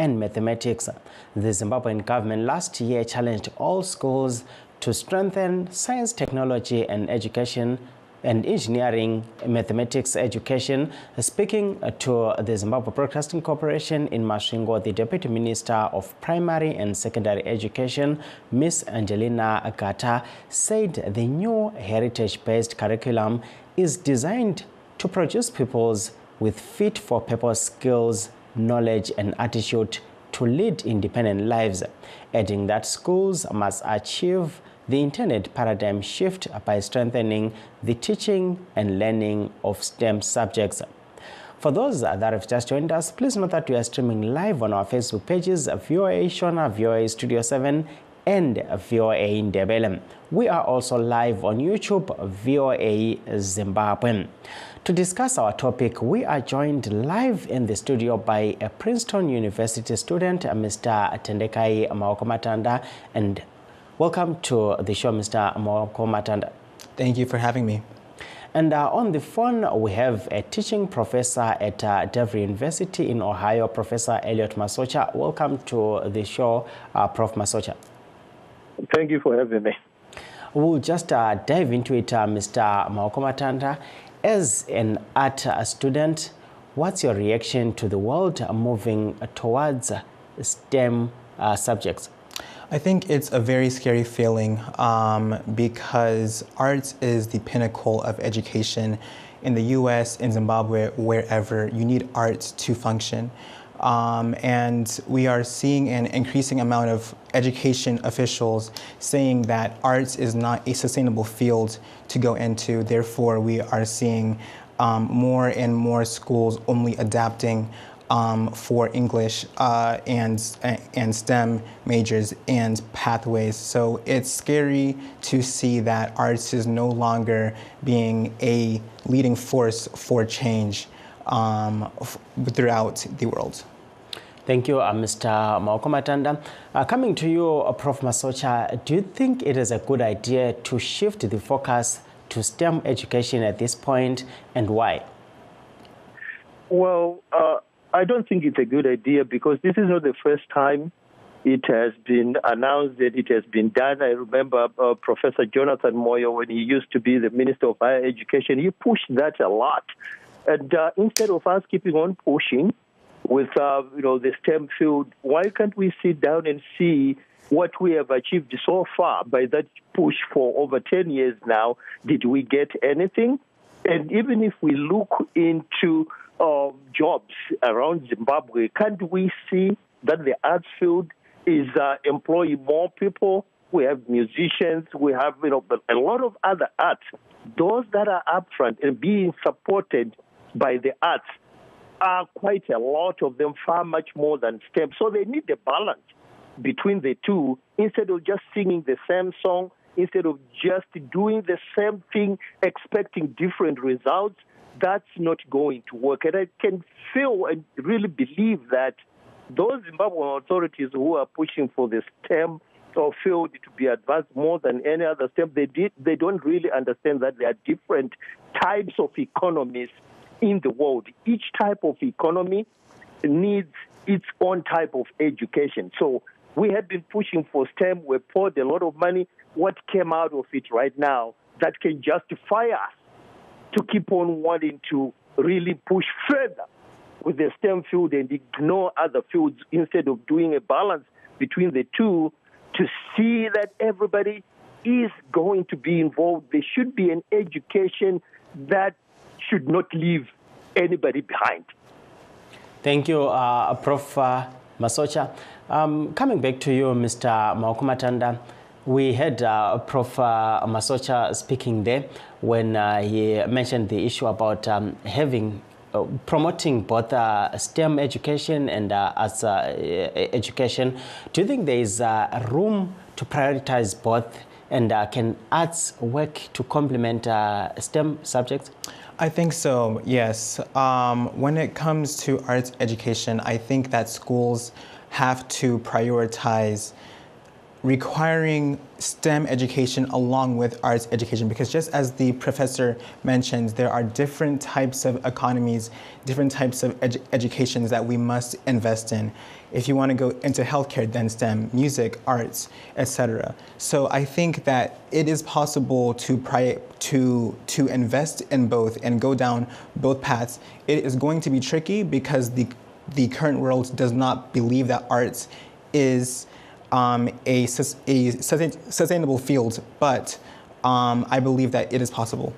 and mathematics. The Zimbabwean government last year challenged all schools to strengthen science, technology, and education and engineering mathematics education. Speaking to the Zimbabwe Broadcasting Corporation in Masvingo, the Deputy Minister of Primary and Secondary Education, Ms. Angelina Gata, said the new heritage-based curriculum is designed to produce pupils with fit-for-purpose skills, knowledge, and attitude to lead independent lives, adding that schools must achieve the intended paradigm shift by strengthening the teaching and learning of STEM subjects. For those that have just joined us, please note that we are streaming live on our Facebook pages, VOA Shona, VOA Studio 7, and VOA Ndebele. We are also live on YouTube, VOA Zimbabwe. To discuss our topic, we are joined live in the studio by a Princeton University student, Mr. Tendekai Maokomatanda, and welcome to the show, Mr. Maokomatanda. Thank you for having me. And on the phone, we have a teaching professor at Denver University in Ohio, Professor Elliot Masocha. Welcome to the show, Prof. Masocha. Thank you for having me. We'll just dive into it, Mr. Maokomatanda. As an art student, what's your reaction to the world moving towards STEM subjects? I think it's a very scary feeling because arts is the pinnacle of education in the US, in Zimbabwe, wherever. You need art to function. And we are seeing an increasing amount of education officials saying that arts is not a sustainable field to go into. Therefore, we are seeing more and more schools only adapting for English and STEM majors and pathways. So it's scary to see that arts is no longer being a leading force for change throughout the world. Thank you, Mr. Maokomatanda. Coming to you, Prof. Masocha, do you think it is a good idea to shift the focus to STEM education at this point, and why? Well, I don't think it's a good idea because this is not the first time it has been announced that it has been done. I remember Professor Jonathan Moyo, when he used to be the Minister of Higher Education, he pushed that a lot. And instead of us keeping on pushing with the STEM field, why can't we sit down and see what we have achieved so far by that push for over 10 years now? Did we get anything? And even if we look into jobs around Zimbabwe, can't we see that the arts field is employing more people? We have musicians, we have a lot of other arts. Those that are upfront and being supported by the arts are quite a lot of them, far much more than STEM. So they need a balance between the two instead of just singing the same song, instead of just doing the same thing, expecting different results. That's not going to work. And I can feel and really believe that those Zimbabwean authorities who are pushing for the STEM field to be advanced more than any other STEM, they don't really understand that there are different types of economies in the world. Each type of economy needs its own type of education. So we have been pushing for STEM. We poured a lot of money. What came out of it right now that can justify us to keep on wanting to really push further with the STEM field and ignore other fields instead of doing a balance between the two to see that everybody is going to be involved. There should be an education that should not leave anybody behind. Thank you, Prof. Masocha. Coming back to you, Mr. Maokomatanda, we had Prof. Masocha speaking there when he mentioned the issue about promoting both STEM education and arts education. Do you think there is room to prioritize both, and can arts work to complement STEM subjects? I think so, yes. When it comes to arts education, I think that schools have to prioritize requiring STEM education along with arts education, because just as the professor mentioned, there are different types of economies, different types of educations that we must invest in. If you want to go into healthcare, then STEM, music, arts, etc. So I think that it is possible to invest in both and go down both paths. It is going to be tricky because the current world does not believe that arts is a sustainable field, but I believe that it is possible.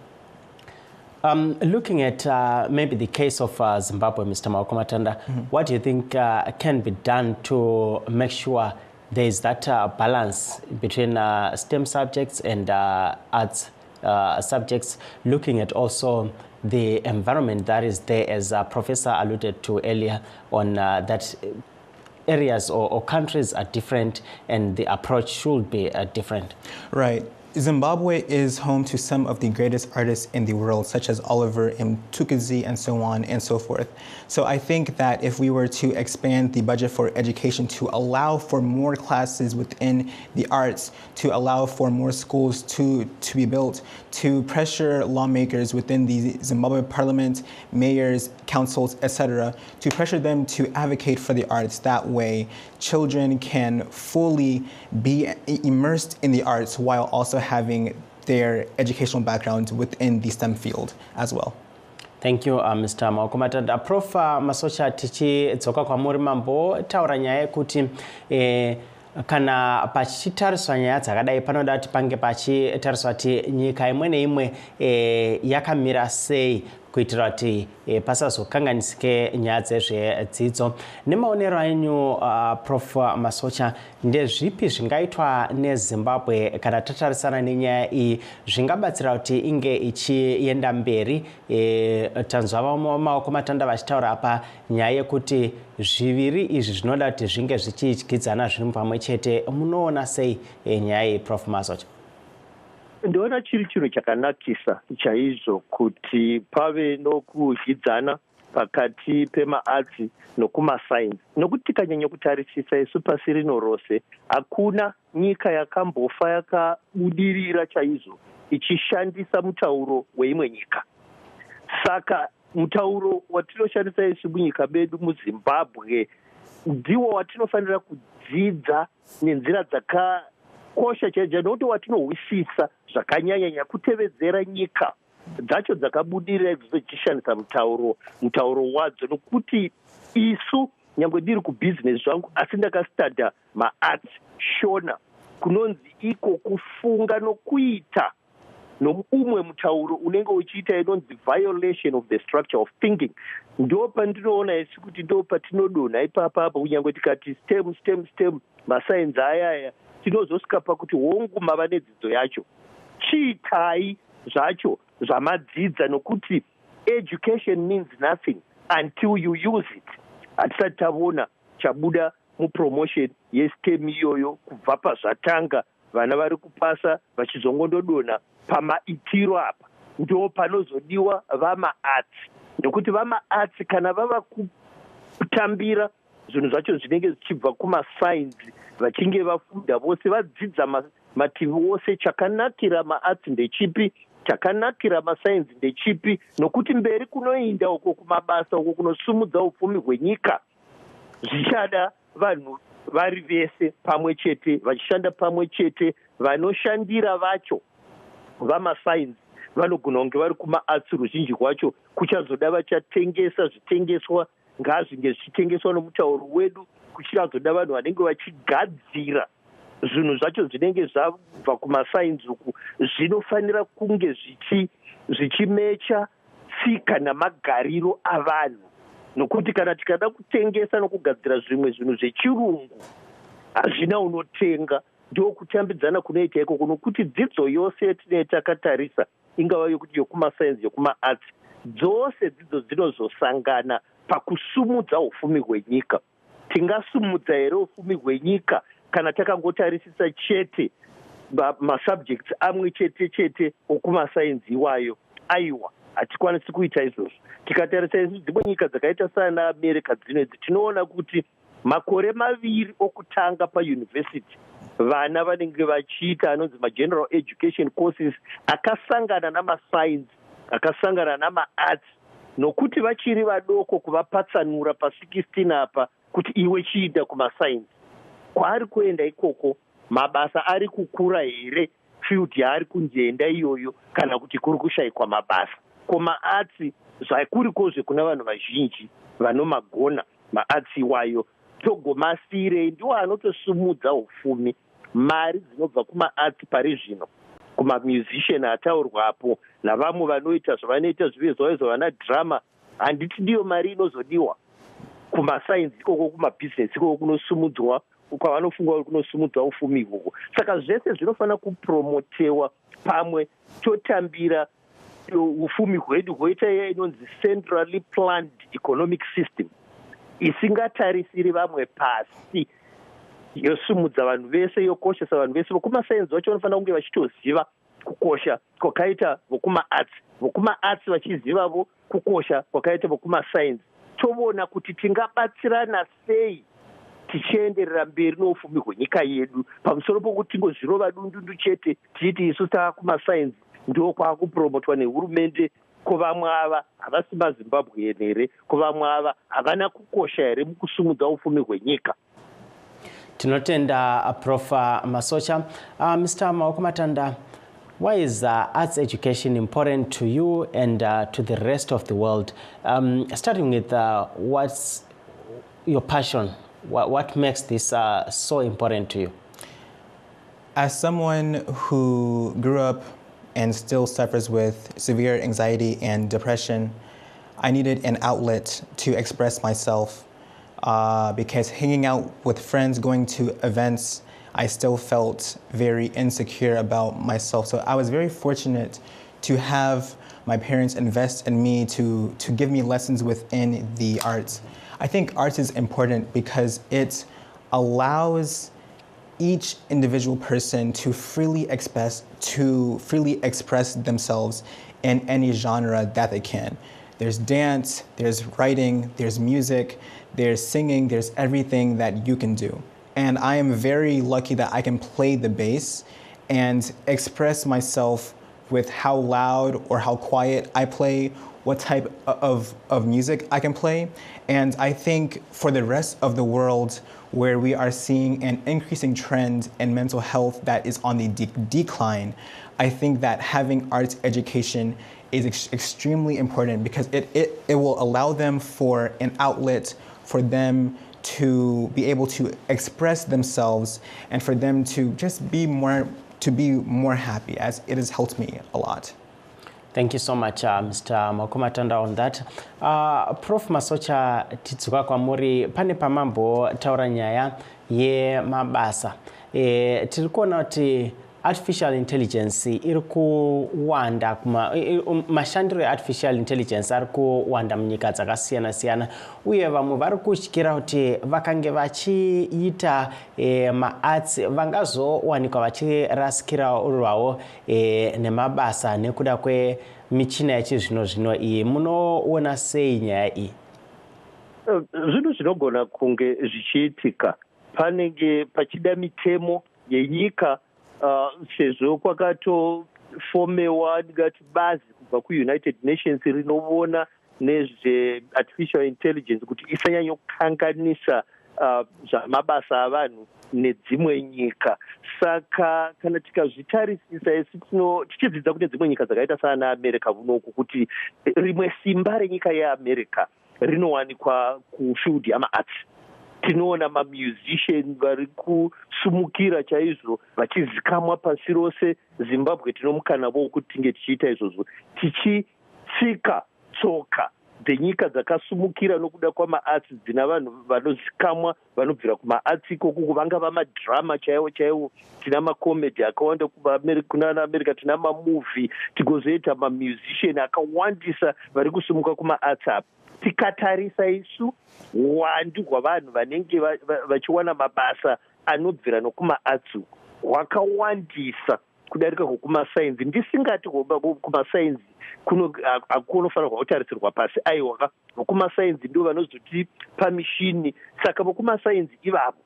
Looking at maybe the case of Zimbabwe, Mr. Maokomatanda, what do you think can be done to make sure there is that balance between STEM subjects and arts subjects, looking at also the environment that is there, as Professor alluded to earlier, on that areas or countries are different and the approach should be different? Right. Zimbabwe is home to some of the greatest artists in the world, such as Oliver Mtukudzi and so on and so forth. So I think that if we were to expand the budget for education to allow for more classes within the arts, to allow for more schools to be built, to pressure lawmakers within the Zimbabwe parliament, mayors, councils, etc., to pressure them to advocate for the arts. That way, children can fully be immersed in the arts while also having their educational background within the STEM field as well. Thank you, Mr. Maokomatanda. Prof. Masocha tichidzoka kwamuri mambo taura nyaya yekuti kana pachitariswa nyaya dzakadai panoda kuti pange pachitariswa kuti nyika imwe neimwe yakamira sei kuitira kuti pasazokanganisike nyaya dzezvedzidzo. Nemaonero enyu, Prof. Masocha, ndezvipi zvingaitwa neZimbabwe kana tatarisana nenyaya iyi zvingabatsira kuti inge ichienda mberi? Tanzwa Maokomatanda vachitaura apa nyaya yekuti zviviri izvi zvinoda kuti zvinge zvichidyidzana zviri pamwe chete. Munoona sei nyaya iyi, Prof. Masocha? Ndoona chiri chinhu chakanakisa chaizvo kuti pave nokudyidzana pakati pemaarts nokumasainzi, nokuti tikanyanya kutarisisa isu pasi rino rose hakuna nyika yakambofa yakabudirira chaizvo ichishandisa mutauro weimwe nyika. Saka mutauro watinoshandisa isu munyika medu muZimbabwe ndiwo watinofanira kudzidza nenzira dzakakosha chaizvo, nokuti watinohwisisa zvakanyanya kutevedzera nyika dzacho dzakabudirira dzichishandisa mutauro wadzo, nokuti isu nyangwe ndiri kubhizinesi zvangu asi ndakastadha maarts shona, kunonzi iko kufunga nokuita noumwe mutauro unenge uchiita inonzi violation of the structure of thinking. Ndo pandinoona isu kuti ndo patinodonha ipapa kunyangwe tikati stem masainzi ayaya tinozosvika pakuti hongu mava nedzidzo yacho, chiitai zvacho zvamadzidza, nokuti education means nothing until you use it. Hatisati tavona chabuda mupromotion yeSTEM iyoyo kubva pazvatanga vana vari kupasa vachizongondodonha pamaitiro apa. Ndo panozodiwa vamaarts, nokuti vamaarts kana vava kutambira zvinhu zvacho zvinenge zvichibva kumasainzi vachinge vafunda vose vadzidza mativi ose, chakanakira maarts ndechipi, chakanakira masainzi ndechipi, nokuti mberi kunoinda uko kumabasa uko kunosumudza upfumi hwenyika zvichada vanhu vari vese pamwe chete vachishanda pamwe chete. Vanoshandira vacho vamasainzi vanogona kunge vari kumaarts ruzhinji rwacho kuchazoda vachatengesa zvitengeswa ngazvinge zvichitengeswa nomutauro wedu, kuchazoda vanhu vanenge vachigadzira zvinhu zvacho zvinenge zvabva kumasainzi uku zvinofanira kunge zvichimecha tsika namagariro avanhu, nokuti kana tikada kutengesa nokugadzira zvimwe zvinhu zvechirungu hazvina unotenga. Ndo kutambidzana kunoita ikoko, nokuti dzidzo yose yatinee takatarisa, ingava yokuti yokumasainzi yokumaarts, dzose dzidzo dzinozosangana pakusumudza upfumi hwenyika. Tingasumudza here upfumi hwenyika kana takangotarisisa chete masubjects amwe chete okumasainzi iwayo? Aiwa, hatikwanisi kuita izvozvo. Tikatarisa isu dzimwe nyika dzakaita sana America dzinedzi, tinoona kuti makore 2 okutanga payunivhesiti vana vanenge vachiita anonzi mageneral education courses akasangana namasainzi, akasangana namaarts, nokuti vachiri vadoko kuvapatsanura pa16 apa kuti iwe chiita kumasainzi kwaari kuenda ikoko mabasa ari kukura here field yaari kunjenda iyoyo kana kuti kuri kushayikwa mabasa komaatsi zvakurikozve kuna vanhu vazhinji vanomagona maatsi iwayo togomasirei ndiwo anotosumudza ufumi mari dzinobva kumaatsi pari zvino kumamusician ataurwapo navamwe vanoita zvavanoita zvivezwa zvavana drama handiti ndiyo mari inozodiwa kumasainzi ikoko kumabhizinesi ikoko kunosumudzwa kwavanofunga kuti kunosumudzwa ufumi ihwohwo saka zvese zvinofanira kupromotewa pamwe totambira ufumi hwedu hwoita iya inonzi centrally planned economic system isingatarisiri vamwe pasi yosumudza vanhu vese yokoshesa vanhu vese vokumasainzi vacho vanofanira kunge vachitoziva kukosha kwakaita vokumaatsi vachizivavo kukosha kwakaita vokumasainzi toona kuti tingabatsirana sei tichienderera mberi noufumi hwenyika yedu pamusoro pokuti tingozvirova dundundu chete tichiti isu tava kumasainzi ndo kwaakupromotwa nehurumende kuvamwe ava havasi mazimbabwe here kuvamwe ava havana kukosha here mukusumudza ufumi hwenyika. Tinotenda Prof Masocha. Mr. Maokomatanda, why is arts education important to you and to the rest of the world? Starting with what's your passion? What makes this so important to you? As someone who grew up and still suffers with severe anxiety and depression, I needed an outlet to express myself because hanging out with friends, going to events, I still felt very insecure about myself. So I was very fortunate to have my parents invest in me to give me lessons within the arts. I think arts is important because it allows each individual person to freely express themselves in any genre that they can. There's dance, there's writing, there's music, there's singing, there's everything that you can do. And I am very lucky that I can play the bass and express myself with how loud or how quiet I play, what type of music I can play. And I think for the rest of the world, where we are seeing an increasing trend in mental health that is on the decline, I think that having arts education is extremely important because it will allow them for an outlet for them to be able to express themselves and for them to just be more happy, as it has helped me a lot. Thank you so much, Mr. Maokomatanda, on that. Prof Masocha, titsuka kwamuri pane pamambo taura nyaya ye mabasa. Tirikuona kuti artificial intelligence iri kuwanda mashandiro artificial intelligence ari kuwanda munyika dzakasiyana siyana uye vamwe vari kutyira kuti vakange vachiita maarts vangazowanikwa vachirasikirwawo nemabasa nekuda kwemichina yechizvino zvino iyi. Munoona sei nyaya iyi? Zvinhu zvinogona kunge zvichiitika panenge pachida mitemo yenyika sezvo kwakatofomewa ndingati bazi kubva kuUnited Nations rinoona nezveartificial intelligence kuti isanyanyokanganisa zvamabasa avanhu nedzimwe nyika. Saka kana tikazvitarisisa esi tichidzidza kune dzimwe nyika dzakaita saana America kunoku kuti rimwe simba renyika yeAmerica rinowanikwa kufield yamaarts. Tinoona mamusician vari kusumukira chaizvo vachizikamwa pasi rose. Zimbabwe tinomukanawo wokuti tinge tichiita izvozvo tichitsika tsoka dzenyika dzakasumukira nokuda kwamaarts dzina vanhu vanozikamwa vanobvira kumaarts ikoko vangava madrama chaiwo chaiwo. Tina makomedi akawanda kuna America, tina mamovie, tigozoita mamusician akawandisa vari kusumuka kumaarts apa. Tikatarisa isu uwandu hwavanhu vanenge vachiwana mabasa anobvira nokumaarts hwakawandisa kudarika kumasainzi. Ndisingati kumasainzi kunofanirwa kutarisirwa pasi, aiwa kumasainzi ndio vanozotipa mishini. Saka vokumasainzi ivavo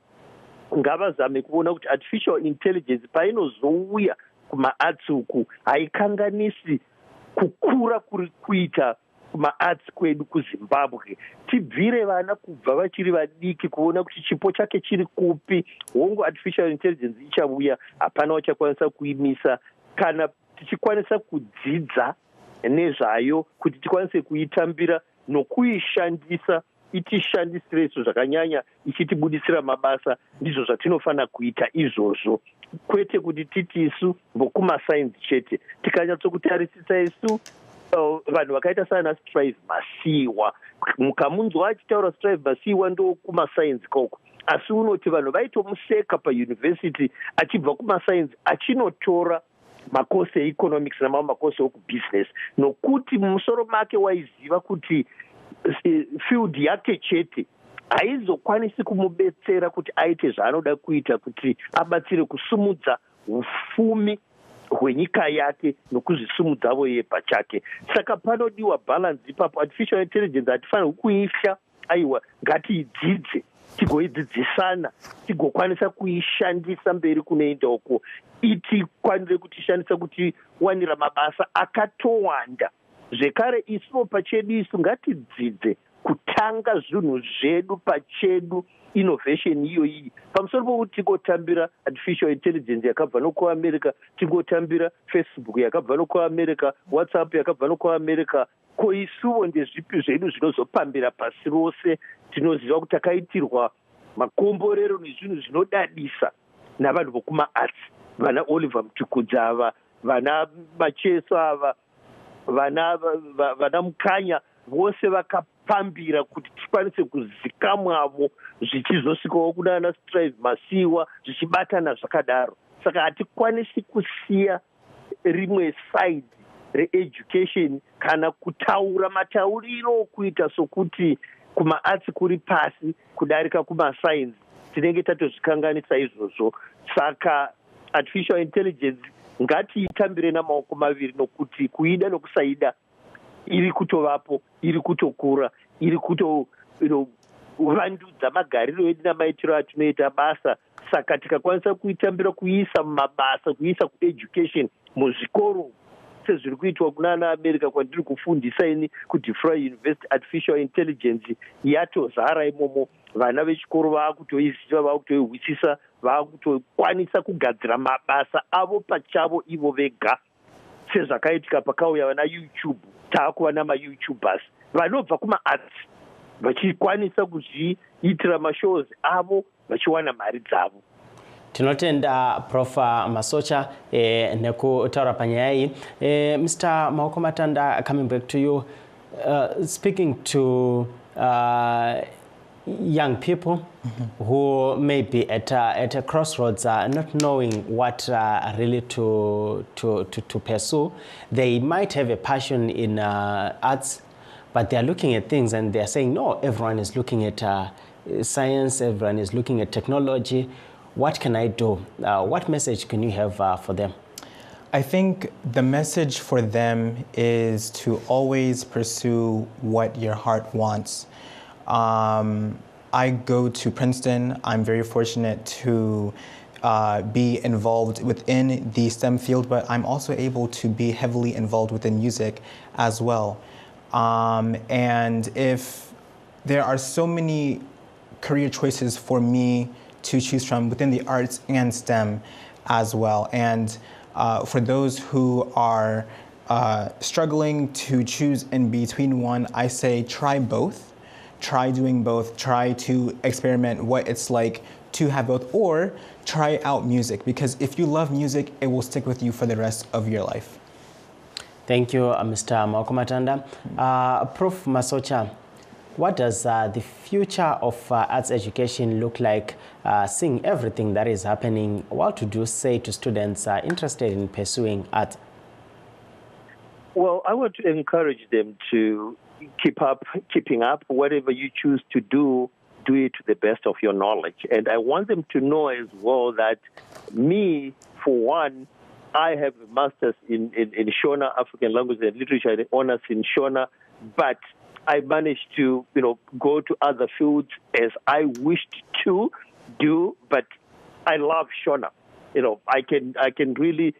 ngavazame kuona kuti artificial intelligence painozouya kumaarts uku haikanganisi kukura kuri kuita kumaarts kwedu kuzimbabwe, tibvire vana kubva vachiri vadiki kuona kuti chipo chake chiri kupi. Hongu artificial intelligence ichauya, hapana wachakwanisa kuimisa kana tichikwanisa kudzidza nezvayo kuti tikwanise kuitambira nokuishandisa itishandisireso zvakanyanya ichitibudisira mabasa. Ndizvo zvatinofanira kuita izvozvo, kwete kuti titi isu mbokumasainzi chete. Tikanyatsokutarisisa isu vanhu vakaita sana Strive Masiwa, mukamunzwa achitaura Strive Masiwa ndo kumasainzi koko, asi unoti vanhu vaitomuseka payunivhesiti achibva kumasainzi achinotora makosi economics namamwe makosi okubusiness, nokuti mumusoro make waiziva kuti field yake chete haizokwanisi kumubetsera kuti aite zvaanoda kuita, kuti abatsire kusumudza ufumi hwenyika yake nokuzvisumudzavo iye pachake. Saka panodiwa balance ipapo. Artificial intelligence hatifanirwi kuifya, aiwa ngatiidzidze, tigoidzidzisana, tigokwanisa kuishandisa mberi kunoenda uko, itikwanire kutishandisa kuti wanira mabasa akatowanda. Zvekare isuwo pachedu isu ngatidzidze kutanga zvinhu zvedu pachedu, innovation iyo iyi, pamusoro pokuti tigotambira artificial intelligence yakabva nokuamerica, tigotambira Facebook yakabva nokuamerica, WhatsApp yakabva nokuamerica. Ko isuwo ndezvipi zvedu zvinozopambira pasi rose? Tinoziva kuti takaitirwa makomborero nezvinhu zvinodadisa navanhu vokumaarts, vana Oliver Mtukudza ava, vana Macheso ava, vana Mukanya, vose vakapambira kuti tikwanise kuzikamwavo zvichizosvikawo kunana Strive Masiwa, zvichibatana zvakadaro. Saka hatikwanisi kusiya rimwe side reeducation kana kutaura matauriro okuita sokuti kumaarts kuri pasi kudarika kumasainzi. Tinenge tatozvikanganisa izvozvo. Saka artificial intelligence ngatiitambire namaoko maviri, nokuti kuida nokusaida iri kutovapo, iri kutokura, iri kutovandudza magariro edu namaitiro atinoita basa. Saka tikakwanisa kuitambira kuiisa mumabasa, kuiisa kueducation muzvikoro sezviri kuitwa kunana America kwandiri kufundisa ini kuDifra University, artificial intelligence yatozara imomo. Vana vechikoro vakutoiziva, vakutoihwisisa, vakutokwanisa kugadzira mabasa avo pachavo ivo vega, sezvakaitika pakauya vana YouTube. Taakuva namaYoutubers vanobva kumaarts vachikwanisa kuzviitira mashows avo vachiwana mari dzavo. Tinotenda Prof Masocha nekutaura panyaya iyi. Mr. Maoko Matanda, coming back to you, speaking to young people who may be at a crossroads, not knowing what really to pursue. They might have a passion in arts, but they are looking at things and they are saying, no, everyone is looking at science, everyone is looking at technology. What can I do? What message can you have for them? I think the message for them is to always pursue what your heart wants. I go to Princeton. I'm very fortunate to be involved within the STEM field, but I'm also able to be heavily involved within music as well. And if there are so many career choices for me to choose from within the arts and STEM as well. And for those who are struggling to choose in between one, I say try both. Try doing both. Try to experiment what it's like to have both, or try out music, because if you love music, it will stick with you for the rest of your life. Thank you, Mr. Maoko Matanda. Prof Masocha, what does the future of arts education look like, seeing everything that is happening? What would you say to students interested in pursuing art? Well, I want to encourage them to keeping up. Whatever you choose to do it to the best of your knowledge. And I want them to know as well that me, for one, I have a master's in Shona, African language and literature, and honors in Shona, but I managed to, go to other fields as I wished to do, but I love Shona. I can really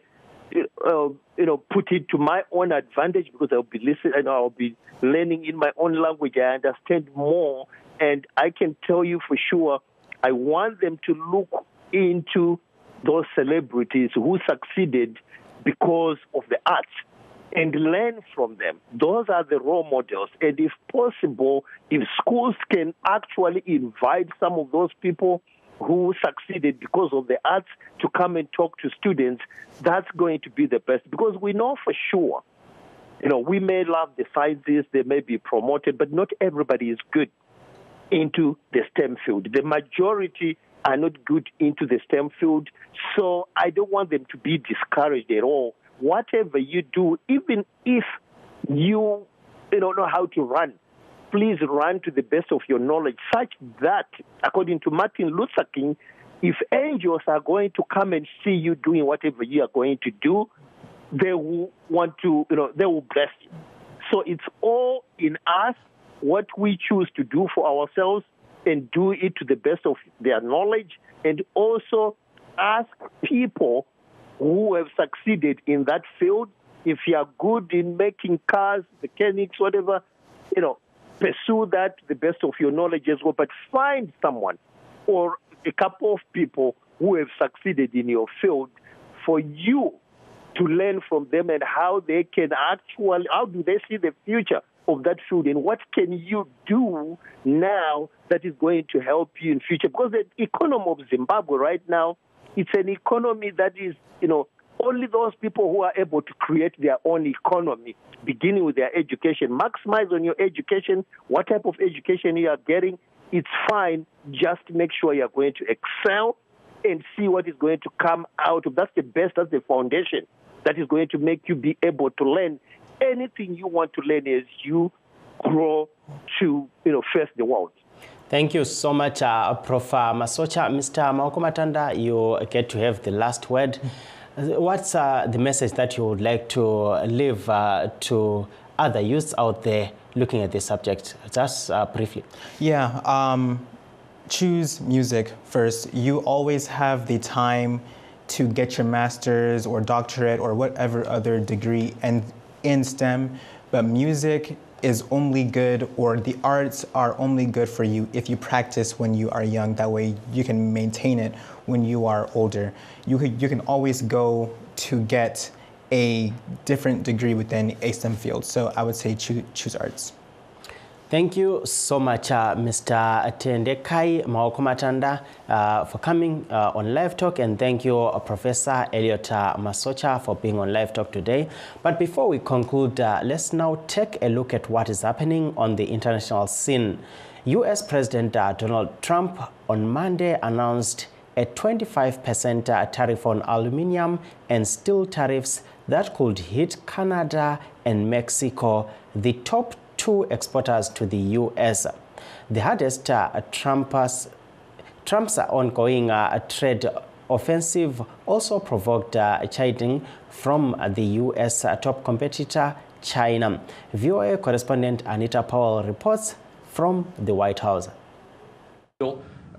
put it to my own advantage because I'll be listening and I'll be learning in my own language. I understand more, and I can tell you for sure, I want them to look into those celebrities who succeeded because of the arts and learn from them. Those are the role models. And if possible, if schools can actually invite some of those people who succeeded because of the arts to come and talk to students, that's going to be the best. Because we know for sure, we may love the sciences, they may be promoted, but not everybody is good into the STEM field. The majority are not good into the STEM field, so I don't want them to be discouraged at all. Whatever you do, even if you don't know how to run, please run to the best of your knowledge, such that, according to Martin Luther King, if angels are going to come and see you doing whatever you are going to do, they will want to, they will bless you. So it's all in us, what we choose to do for ourselves, and do it to the best of their knowledge, and also ask people who have succeeded in that field. If you are good in making cars, mechanics, whatever, pursue that to the best of your knowledge as well. But find someone or a couple of people who have succeeded in your field for you to learn from them and how they can actually, how do they see the future of that field, and what can you do now that is going to help you in future? Because the economy of Zimbabwe right now, it's an economy that is, only those people who are able to create their own economy, beginning with their education. Maximize on your education. What type of education you are getting, it's fine. Just make sure you are going to excel and see what is going to come out of. That's the best, that's the foundation that is going to make you be able to learn anything you want to learn as you grow to, face the world. Thank you so much, Prof. Masocha. Mr. Maokomatanda, you get to have the last word. What's the message that you would like to leave to other youths out there looking at this subject? Just briefly. Yeah, choose music first. You always have the time to get your master's or doctorate or whatever other degree in STEM, but music is only good, or the arts are only good for you if you practice when you are young. That way you can maintain it when you are older. You can always go to get a different degree within a STEM field. So I would say choose arts. Thank you so much, Mr. Tendekai Maokomatanda, for coming on Livetalk, and thank you, Professor Elliot Masocha, for being on Livetalk today. But before we conclude, let's now take a look at what is happening on the international scene. U.S. President Donald Trump on Monday announced a 25% tariff on aluminum and steel tariffs that could hit Canada and Mexico, the top two exporters to the U.S. The hardest Trump's ongoing trade offensive also provoked chiding from the U.S. top competitor, China. VOA correspondent Anita Powell reports from the White House.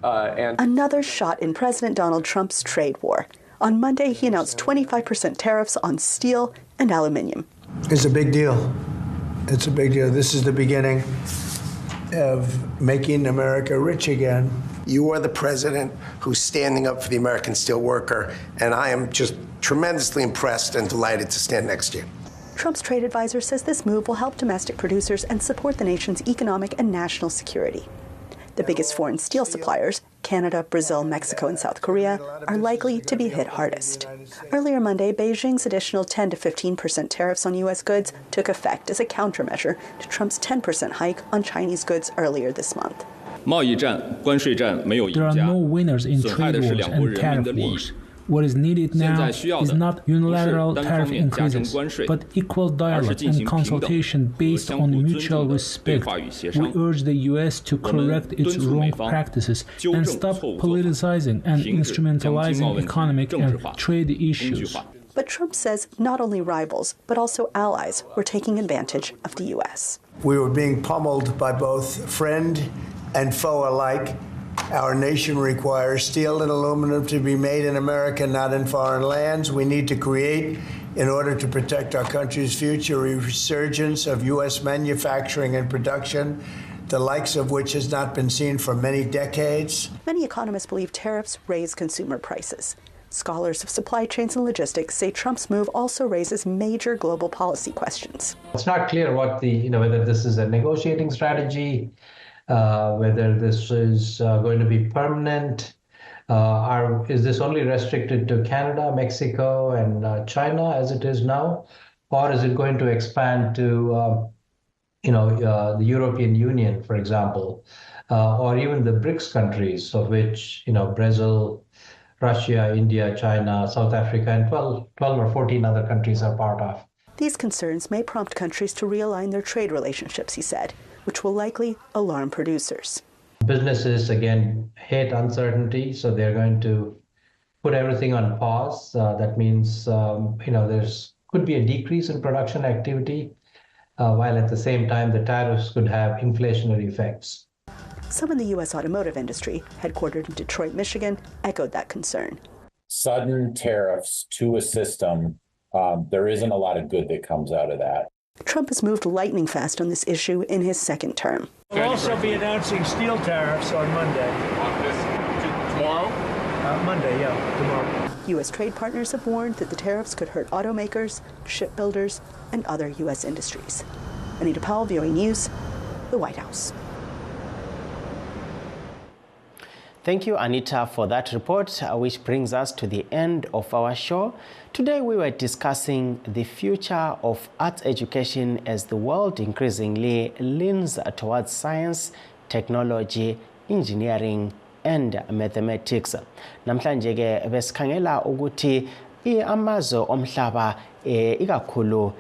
Another shot in President Donald Trump's trade war. On Monday, he announced 25% tariffs on steel and aluminum. It's a big deal. It's a big deal. This is the beginning of making America rich again. You are the president who's standing up for the American steel worker, and I am just tremendously impressed and delighted to stand next to you. Trump's trade advisor says this move will help domestic producers and support the nation's economic and national security. The biggest foreign steel suppliers, Canada, Brazil, Mexico, and South Korea, are likely to be hit hardest. Earlier Monday, Beijing's additional 10 to 15% tariffs on U.S. goods took effect as a countermeasure to Trump's 10% hike on Chinese goods earlier this month. There are no winners in trade wars and tariff wars. What is needed now is not unilateral tariff increases, but equal dialogue and consultation based on mutual respect. We urge the U.S. to correct its wrong practices and stop politicizing and instrumentalizing economic and trade issues. But Trump says not only rivals, but also allies were taking advantage of the U.S. We were being pummeled by both friend and foe alike. Our nation requires steel and aluminum to be made in America, not in foreign lands. We need to create in order to protect our country's future, a resurgence of U.S. manufacturing and production, the likes of which has not been seen for many decades. Many economists believe tariffs raise consumer prices. Scholars of supply chains and logistics say Trump's move also raises major global policy questions. It's not clear what whether this is a negotiating strategy, whether this is going to be permanent. Is this only restricted to Canada, Mexico, and China as it is now, or is it going to expand to the European Union, for example, or even the BRICS countries, of which Brazil, Russia, India, China, South Africa, and 12 or 14 other countries are part of. These concerns may prompt countries to realign their trade relationships, he said, which will likely alarm producers. Businesses, again, hate uncertainty, so they're going to put everything on pause. That means, there's could be a decrease in production activity, while at the same time the tariffs could have inflationary effects. Some in the U.S. automotive industry, headquartered in Detroit, Michigan, echoed that concern. Sudden tariffs to a system, there isn't a lot of good that comes out of that. Trump has moved lightning fast on this issue in his second term. We'll also be announcing steel tariffs on Monday. Tomorrow? Monday, yeah, tomorrow. U.S. trade partners have warned that the tariffs could hurt automakers, shipbuilders, and other U.S. industries. Anita Powell, VOA News, the White House. Thank you, Anita, for that report, which brings us to the end of our show. Today, we were discussing the future of arts education as the world increasingly leans towards science, technology, engineering, and mathematics. Namhlanje ke besikhangela ukuthi amazwe omhlaba ikakhulu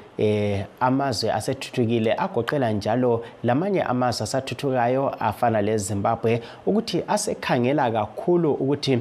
amazwe asethuthukile agoqela njalo lamanye amazwe asathuthukayo afana leZimbabwe ukuthi asekhangela kakhulu ukuthi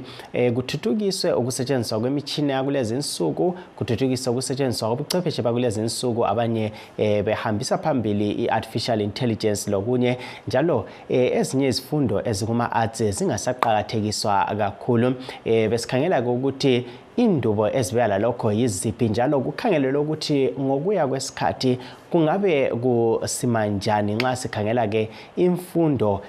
kuthuthukiswe ukusetshenziswa kwemitshini yakulezi insuku, kuthuthukiswe ukusetshenziswa kobuchwepheshe bakulezi insuku, abanye behambisa phambili i-artificial intelligence lokunye njalo ezinye izifundo ezikuma arts zingasaqakathekiswa kakhulu. Besikhangela ukuthi indubo ezibeka lokho yiziphi njalo kukhangelelwe ukuthi ngokuya kwesikhathi kungabe kusimanjani nxa sikhangela ke imfundo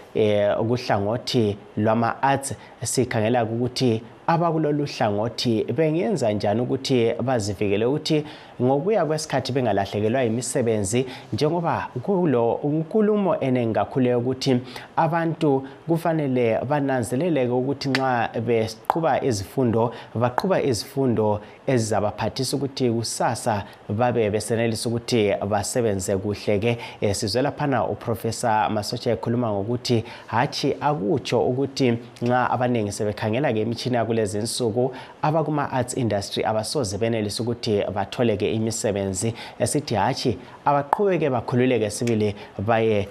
kuhlangothi lwama arts. Sikhangela ukuthi abakulolu hlangothi bengenza njani ukuthi bazivikele ukuthi ngokuya kwesikhathi bengalahlekelwa imisebenzi, njengoba kulo unkulumo enengi kakhulu ukuthi abantu kufanele bananzelele ukuthi nxa beqhuba izifundo baqhuba izifundo ezizabaphathisa ukuthi kusasa babe besenelisa ukuthi basebenze kuhle ke. Sizwela phana uProfessor Masocha ekhuluma ngokuthi hathi akutsho ukuthi nxa abanengi sebekhangela ke imitshini yakulezi insuku abakuma arts industry abasoze benelisa ukuthi batholeke imisebenzi. Esithi hathi abaqhubeke bakhululeke sibili baye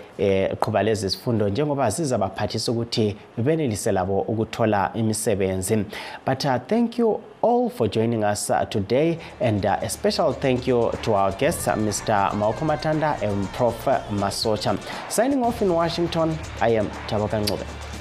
qhuba lezi zifundo njengoba zizabaphathisa ukuthi benelise labo ukuthola imisebenzi. But thank you all for joining us today, and a special thank you to our guests, Mr. Maoko Matanda and Prof. Masocha. Signing off in Washington, I am Taboka Ngube.